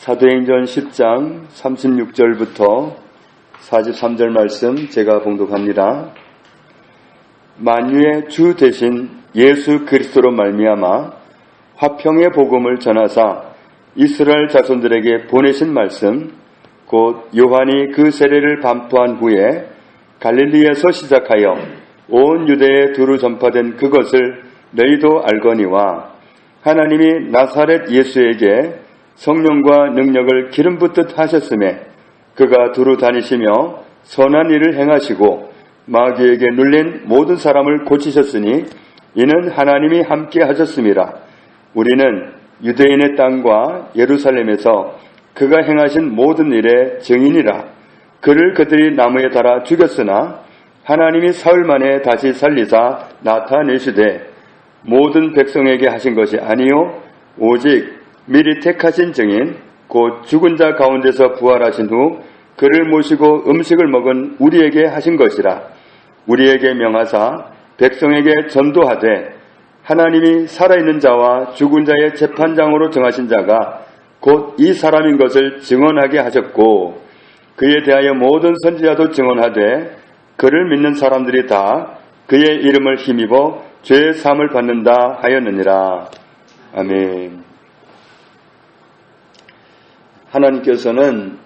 사도행전 10장 36절부터 43절 말씀 제가 봉독합니다. 만유의 주 되신 예수 그리스도로 말미암아 화평의 복음을 전하사 이스라엘 자손들에게 보내신 말씀, 곧 요한이 그 세례를 반포한 후에 갈릴리에서 시작하여 온 유대에 두루 전파된 그것을 너희도 알거니와, 하나님이 나사렛 예수에게 성령과 능력을 기름 붓듯 하셨음에 그가 두루 다니시며 선한 일을 행하시고 마귀에게 눌린 모든 사람을 고치셨으니 이는 하나님이 함께 하셨음이라. 우리는 유대인의 땅과 예루살렘에서 그가 행하신 모든 일의 증인이라. 그를 그들이 나무에 달아 죽였으나 하나님이 사흘 만에 다시 살리사 나타내시되 모든 백성에게 하신 것이 아니요 오직 미리 택하신 증인 곧 죽은 자 가운데서 부활하신 후 그를 모시고 음식을 먹은 우리에게 하신 것이라. 우리에게 명하사 백성에게 전도하되 하나님이 살아있는 자와 죽은 자의 재판장으로 정하신 자가 곧 이 사람인 것을 증언하게 하셨고, 그에 대하여 모든 선지자도 증언하되 그를 믿는 사람들이 다 그의 이름을 힘입어 죄의 사함을 받는다 하였느니라. 아멘. 하나님께서는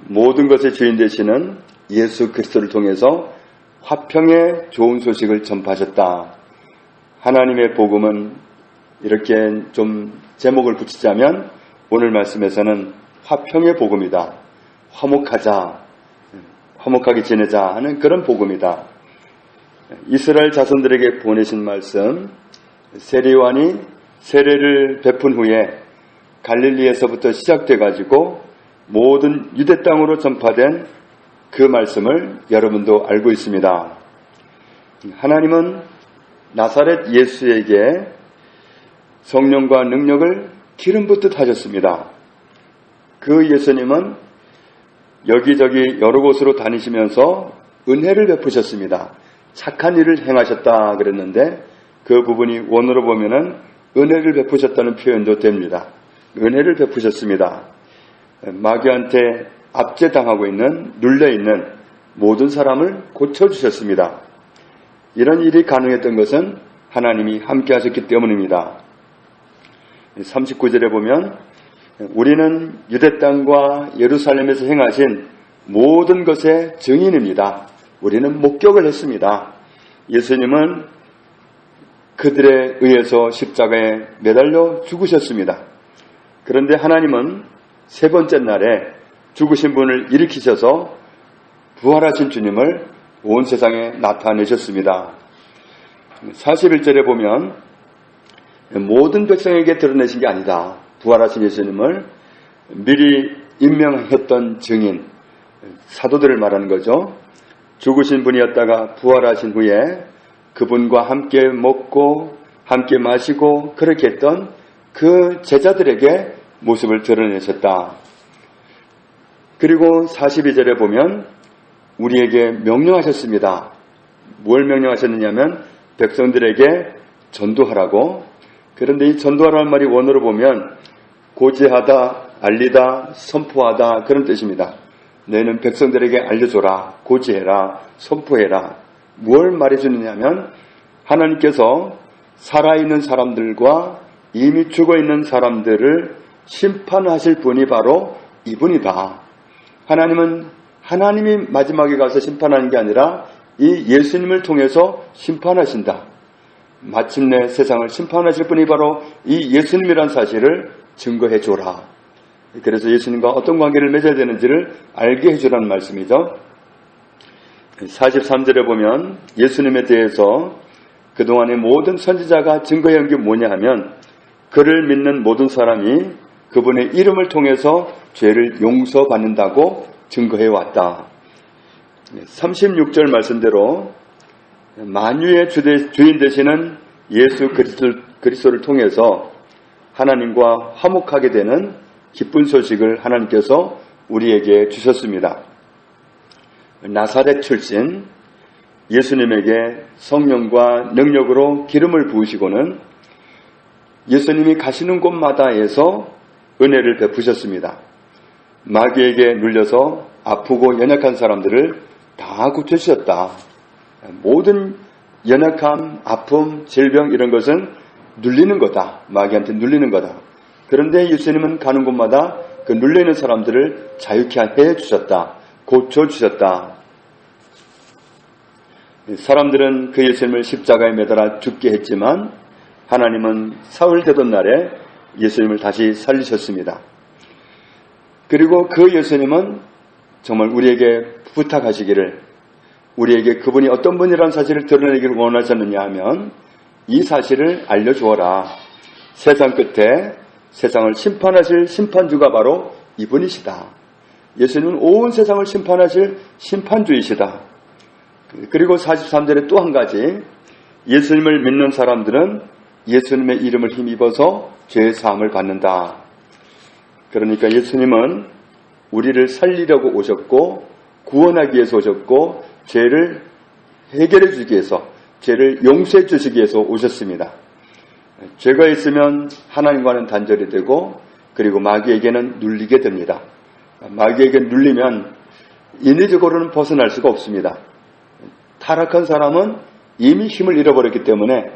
모든 것의 주인 되시는 예수 그리스도를 통해서 화평의 좋은 소식을 전파하셨다. 하나님의 복음은 이렇게 좀 제목을 붙이자면 오늘 말씀에서는 화평의 복음이다. 화목하자, 화목하게 지내자 하는 그런 복음이다. 이스라엘 자손들에게 보내신 말씀, 세례 요한이 세례를 베푼 후에 갈릴리에서부터 시작돼가지고 모든 유대 땅으로 전파된 그 말씀을 여러분도 알고 있습니다. 하나님은 나사렛 예수에게 성령과 능력을 기름 붓듯 하셨습니다. 그 예수님은 여기저기 여러 곳으로 다니시면서 은혜를 베푸셨습니다. 착한 일을 행하셨다 그랬는데 그 부분이 원어로 보면은 은혜를 베푸셨다는 표현도 됩니다. 은혜를 베푸셨습니다. 마귀한테 압제당하고 있는, 눌려있는 모든 사람을 고쳐주셨습니다. 이런 일이 가능했던 것은 하나님이 함께 하셨기 때문입니다. 39절에 보면 우리는 유대 땅과 예루살렘에서 행하신 모든 것의 증인입니다. 우리는 목격을 했습니다. 예수님은 그들에 의해서 십자가에 매달려 죽으셨습니다. 그런데 하나님은 세 번째 날에 죽으신 분을 일으키셔서 부활하신 주님을 온 세상에 나타내셨습니다. 41절에 보면 모든 백성에게 드러내신 게 아니다. 부활하신 예수님을 미리 임명했던 증인, 사도들을 말하는 거죠. 죽으신 분이었다가 부활하신 후에 그분과 함께 먹고 함께 마시고 그렇게 했던 그 제자들에게 모습을 드러내셨다. 그리고 42절에 보면 우리에게 명령하셨습니다. 뭘 명령하셨느냐면 백성들에게 전도하라고. 그런데 이 전도하라는 말이 원어로 보면 고지하다, 알리다, 선포하다 그런 뜻입니다. 너희는 백성들에게 알려줘라, 고지해라, 선포해라. 뭘 말해주느냐면 하나님께서 살아있는 사람들과 이미 죽어있는 사람들을 심판하실 분이 바로 이분이다. 하나님은 하나님이 마지막에 가서 심판하는 게 아니라 이 예수님을 통해서 심판하신다. 마침내 세상을 심판하실 분이 바로 이 예수님이란 사실을 증거해 줘라. 그래서 예수님과 어떤 관계를 맺어야 되는지를 알게 해주라는 말씀이죠. 43절에 보면 예수님에 대해서 그동안의 모든 선지자가 증거해온 게 뭐냐 하면 그를 믿는 모든 사람이 그분의 이름을 통해서 죄를 용서받는다고 증거해왔다. 36절 말씀대로 만유의 주인 되시는 예수 그리스도를 통해서 하나님과 화목하게 되는 기쁜 소식을 하나님께서 우리에게 주셨습니다. 나사렛 출신 예수님에게 성령과 능력으로 기름을 부으시고는 예수님이 가시는 곳마다에서 은혜를 베푸셨습니다. 마귀에게 눌려서 아프고 연약한 사람들을 다 고쳐주셨다. 모든 연약함, 아픔, 질병 이런 것은 눌리는 거다. 마귀한테 눌리는 거다. 그런데 예수님은 가는 곳마다 그 눌려있는 사람들을 자유케 해주셨다. 고쳐주셨다. 사람들은 그 예수님을 십자가에 매달아 죽게 했지만 하나님은 사흘 되던 날에 예수님을 다시 살리셨습니다. 그리고 그 예수님은 정말 우리에게 부탁하시기를, 우리에게 그분이 어떤 분이라는 사실을 드러내기를 원하셨느냐 하면 이 사실을 알려주어라. 세상 끝에 세상을 심판하실 심판주가 바로 이분이시다. 예수님은 온 세상을 심판하실 심판주이시다. 그리고 43절에 또 한 가지, 예수님을 믿는 사람들은 예수님의 이름을 힘입어서 죄의 사함을 받는다. 그러니까 예수님은 우리를 살리려고 오셨고 구원하기 위해서 오셨고 죄를 해결해 주기 위해서, 죄를 용서해 주시기 위해서 오셨습니다. 죄가 있으면 하나님과는 단절이 되고 그리고 마귀에게는 눌리게 됩니다. 마귀에게 눌리면 인위적으로는 벗어날 수가 없습니다. 타락한 사람은 이미 힘을 잃어버렸기 때문에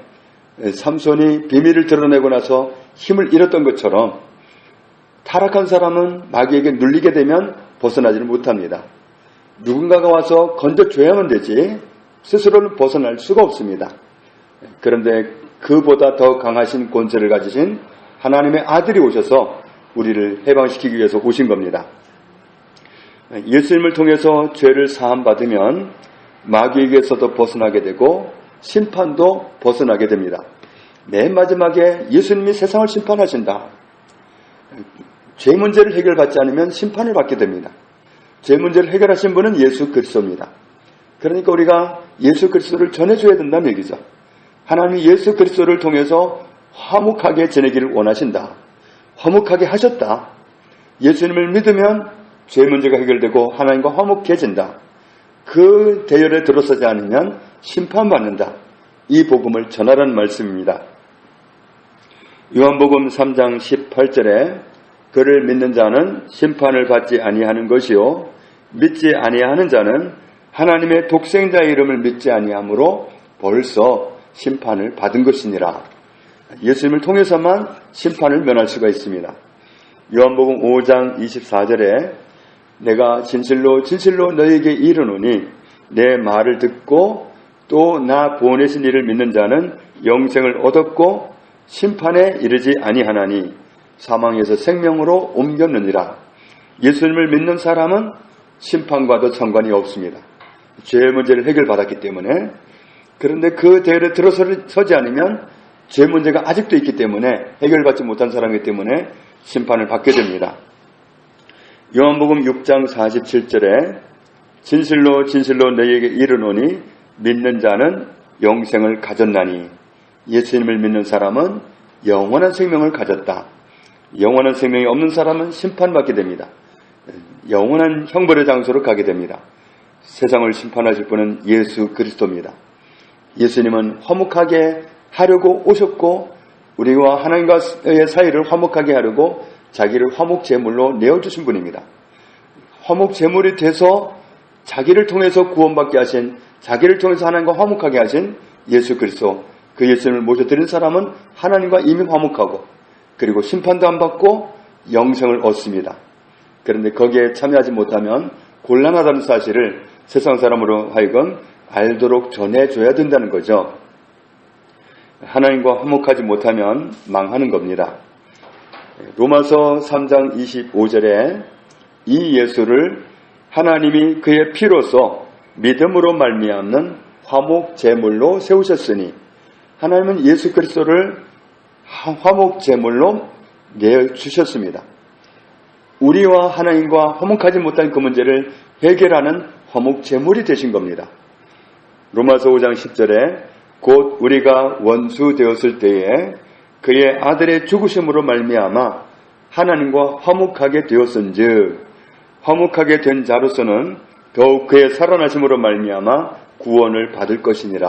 삼손이 비밀을 드러내고 나서 힘을 잃었던 것처럼 타락한 사람은 마귀에게 눌리게 되면 벗어나지를 못합니다. 누군가가 와서 건져줘야만 되지 스스로는 벗어날 수가 없습니다. 그런데 그보다 더 강하신 권세를 가지신 하나님의 아들이 오셔서 우리를 해방시키기 위해서 오신 겁니다. 예수님을 통해서 죄를 사함받으면 마귀에게서도 벗어나게 되고 심판도 벗어나게 됩니다. 맨 마지막에 예수님이 세상을 심판하신다. 죄 문제를 해결받지 않으면 심판을 받게 됩니다. 죄 문제를 해결하신 분은 예수 그리스도입니다. 그러니까 우리가 예수 그리스도를 전해줘야 된다는 얘기죠. 하나님이 예수 그리스도를 통해서 화목하게 지내기를 원하신다. 화목하게 하셨다. 예수님을 믿으면 죄 문제가 해결되고 하나님과 화목해진다. 그 대열에 들어서지 않으면 심판받는다. 이 복음을 전하라는 말씀입니다. 요한복음 3장 18절에 그를 믿는 자는 심판을 받지 아니하는 것이요 믿지 아니하는 자는 하나님의 독생자의 이름을 믿지 아니하므로 벌써 심판을 받은 것이니라. 예수님을 통해서만 심판을 면할 수가 있습니다. 요한복음 5장 24절에 내가 진실로 진실로 너희에게 이르노니 내 말을 듣고 또 나 보내신 이를 믿는 자는 영생을 얻었고 심판에 이르지 아니하나니 사망에서 생명으로 옮겼느니라. 예수님을 믿는 사람은 심판과도 상관이 없습니다. 죄의 문제를 해결받았기 때문에. 그런데 그 대열에 들어서지 않으면 죄 문제가 아직도 있기 때문에 해결받지 못한 사람이기 때문에 심판을 받게 됩니다. 요한복음 6장 47절에 진실로 진실로 너희에게 이르노니 믿는 자는 영생을 가졌나니 예수님을 믿는 사람은 영원한 생명을 가졌다. 영원한 생명이 없는 사람은 심판받게 됩니다. 영원한 형벌의 장소로 가게 됩니다. 세상을 심판하실 분은 예수 그리스도입니다. 예수님은 화목하게 하려고 오셨고 우리와 하나님과의 사이를 화목하게 하려고 자기를 화목제물로 내어주신 분입니다. 화목제물이 돼서 자기를 통해서 구원받게 하신, 자기를 통해서 하나님과 화목하게 하신 예수 그리스도, 그 예수님을 모셔드린 사람은 하나님과 이미 화목하고 그리고 심판도 안 받고 영생을 얻습니다. 그런데 거기에 참여하지 못하면 곤란하다는 사실을 세상 사람으로 하여금 알도록 전해줘야 된다는 거죠. 하나님과 화목하지 못하면 망하는 겁니다. 로마서 3장 25절에 이 예수를 하나님이 그의 피로서 믿음으로 말미암는 화목제물로 세우셨으니 하나님은 예수 그리스도를 화목제물로 내주셨습니다. 우리와 하나님과 화목하지 못한 그 문제를 해결하는 화목제물이 되신 겁니다. 로마서 5장 10절에 곧 우리가 원수 되었을 때에 그의 아들의 죽으심으로 말미암아 하나님과 화목하게 되었은즉 화목하게 된 자로서는 더욱 그의 살아나심으로 말미암아 구원을 받을 것이니라.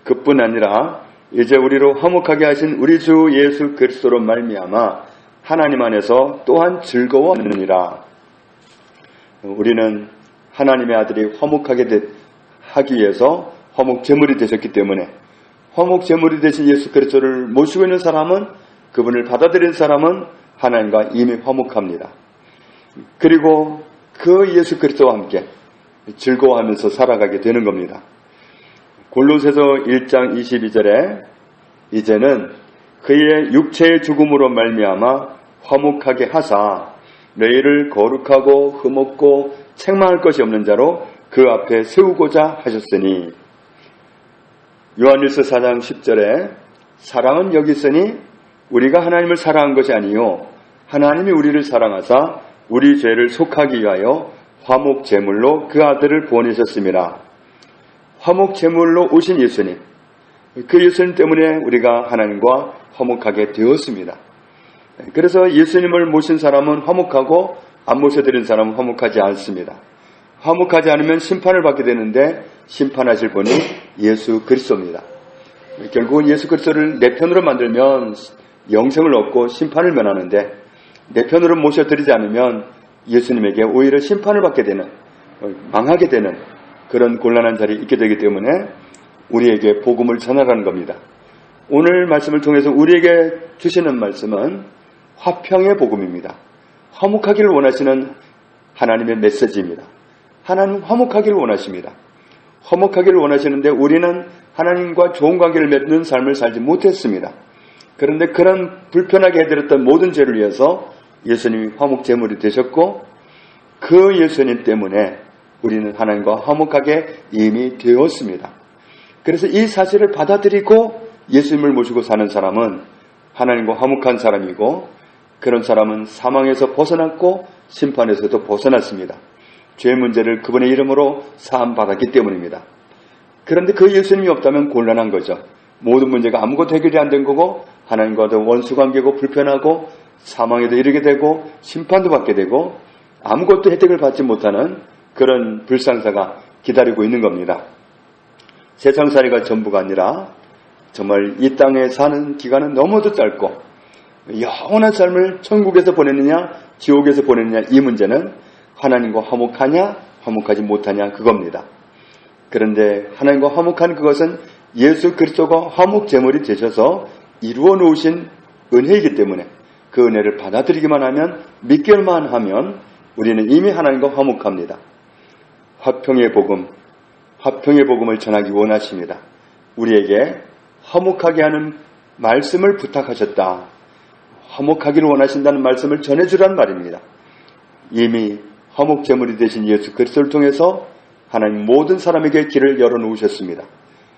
그뿐 아니라 이제 우리로 화목하게 하신 우리 주 예수 그리스도로 말미암아 하나님 안에서 또한 즐거워하느니라. 우리는 하나님의 아들이 화목하게 하기 위해서 화목 제물이 되셨기 때문에 화목 제물이 되신 예수 그리스도를 모시고 있는 사람은, 그분을 받아들인 사람은 하나님과 이미 화목합니다. 그리고 그 예수 그리스도와 함께 즐거워하면서 살아가게 되는 겁니다. 골로새서 1장 22절에 이제는 그의 육체의 죽음으로 말미암아 화목하게 하사 너희를 거룩하고 흠없고 책망할 것이 없는 자로 그 앞에 세우고자 하셨으니, 요한일서 4장 10절에 사랑은 여기 있으니 우리가 하나님을 사랑한 것이 아니요 하나님이 우리를 사랑하사 우리 죄를 속하기 위하여 화목 제물로 그 아들을 보내셨습니다. 화목 제물로 오신 예수님, 그 예수님 때문에 우리가 하나님과 화목하게 되었습니다. 그래서 예수님을 모신 사람은 화목하고 안 모셔드린 사람은 화목하지 않습니다. 화목하지 않으면 심판을 받게 되는데 심판하실 분이 예수 그리스도입니다. 결국은 예수 그리스도를 내 편으로 만들면 영생을 얻고 심판을 면하는데, 내 편으로 모셔드리지 않으면 예수님에게 오히려 심판을 받게 되는, 망하게 되는 그런 곤란한 자리에 있게 되기 때문에 우리에게 복음을 전하라는 겁니다. 오늘 말씀을 통해서 우리에게 주시는 말씀은 화평의 복음입니다. 화목하기를 원하시는 하나님의 메시지입니다. 하나님 화목하기를 원하십니다. 화목하기를 원하시는데 우리는 하나님과 좋은 관계를 맺는 삶을 살지 못했습니다. 그런데 그런 불편하게 해드렸던 모든 죄를 위해서 예수님이 화목 제물이 되셨고, 그 예수님 때문에 우리는 하나님과 화목하게 이미 되었습니다. 그래서 이 사실을 받아들이고 예수님을 모시고 사는 사람은 하나님과 화목한 사람이고, 그런 사람은 사망에서 벗어났고 심판에서도 벗어났습니다. 죄의 문제를 그분의 이름으로 사함받았기 때문입니다. 그런데 그 예수님이 없다면 곤란한 거죠. 모든 문제가 아무것도 해결이 안 된 거고, 하나님과도 원수관계고 불편하고 사망에도 이르게 되고 심판도 받게 되고 아무것도 혜택을 받지 못하는 그런 불상사가 기다리고 있는 겁니다. 세상살이가 전부가 아니라 정말 이 땅에 사는 기간은 너무도 짧고, 영원한 삶을 천국에서 보내느냐 지옥에서 보내느냐, 이 문제는 하나님과 화목하냐 화목하지 못하냐 그겁니다. 그런데 하나님과 화목한 그것은 예수 그리스도가 화목 제물이 되셔서 이루어 놓으신 은혜이기 때문에 그 은혜를 받아들이기만 하면, 믿기만 하면 우리는 이미 하나님과 화목합니다. 화평의 복음, 화평의 복음을 전하기 원하십니다. 우리에게 화목하게 하는 말씀을 부탁하셨다. 화목하기를 원하신다는 말씀을 전해주란 말입니다. 이미 화목 제물이 되신 예수 그리스도를 통해서 하나님 모든 사람에게 길을 열어놓으셨습니다.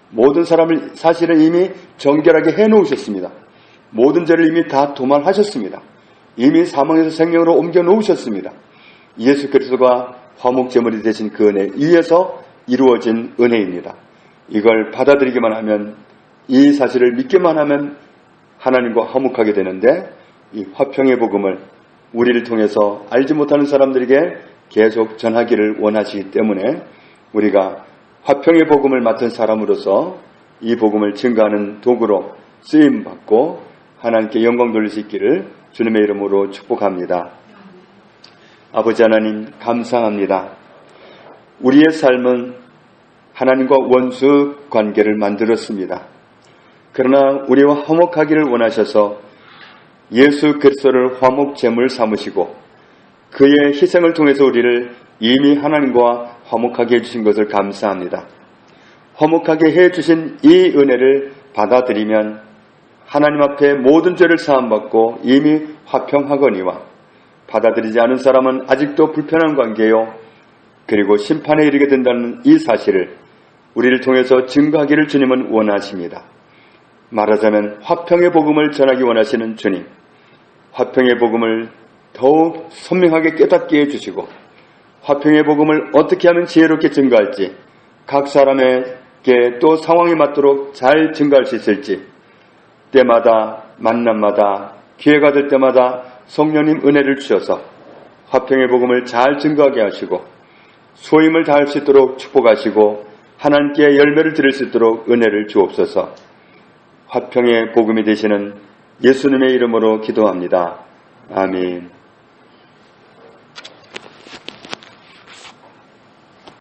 모든 사람을 사실은 이미 정결하게 해놓으셨습니다. 모든 죄를 이미 다 도말하셨습니다. 이미 사망에서 생명으로 옮겨 놓으셨습니다. 예수 그리스도가 화목 제물이 되신 그 은혜 위에서 이루어진 은혜입니다. 이걸 받아들이기만 하면, 이 사실을 믿기만 하면 하나님과 화목하게 되는데, 이 화평의 복음을 우리를 통해서 알지 못하는 사람들에게 계속 전하기를 원하시기 때문에 우리가 화평의 복음을 맡은 사람으로서 이 복음을 증거하는 도구로 쓰임받고 하나님께 영광 돌릴 수 있기를 주님의 이름으로 축복합니다. 아버지 하나님, 감사합니다. 우리의 삶은 하나님과 원수 관계를 만들었습니다. 그러나 우리와 화목하기를 원하셔서 예수 그리스도를 화목 제물 삼으시고 그의 희생을 통해서 우리를 이미 하나님과 화목하게 해주신 것을 감사합니다. 화목하게 해주신 이 은혜를 받아들이면 하나님 앞에 모든 죄를 사함받고 이미 화평하거니와, 받아들이지 않은 사람은 아직도 불편한 관계요, 그리고 심판에 이르게 된다는 이 사실을 우리를 통해서 증거하기를 주님은 원하십니다. 말하자면 화평의 복음을 전하기 원하시는 주님, 화평의 복음을 더욱 선명하게 깨닫게 해주시고 화평의 복음을 어떻게 하면 지혜롭게 증거할지, 각 사람에게 또 상황에 맞도록 잘 증거할 수 있을지, 때마다 만남마다 기회가 될 때마다 성령님 은혜를 주셔서 화평의 복음을 잘 증거하게 하시고 소임을 다할 수 있도록 축복하시고 하나님께 열매를 드릴 수 있도록 은혜를 주옵소서. 화평의 복음이 되시는 예수님의 이름으로 기도합니다. 아멘.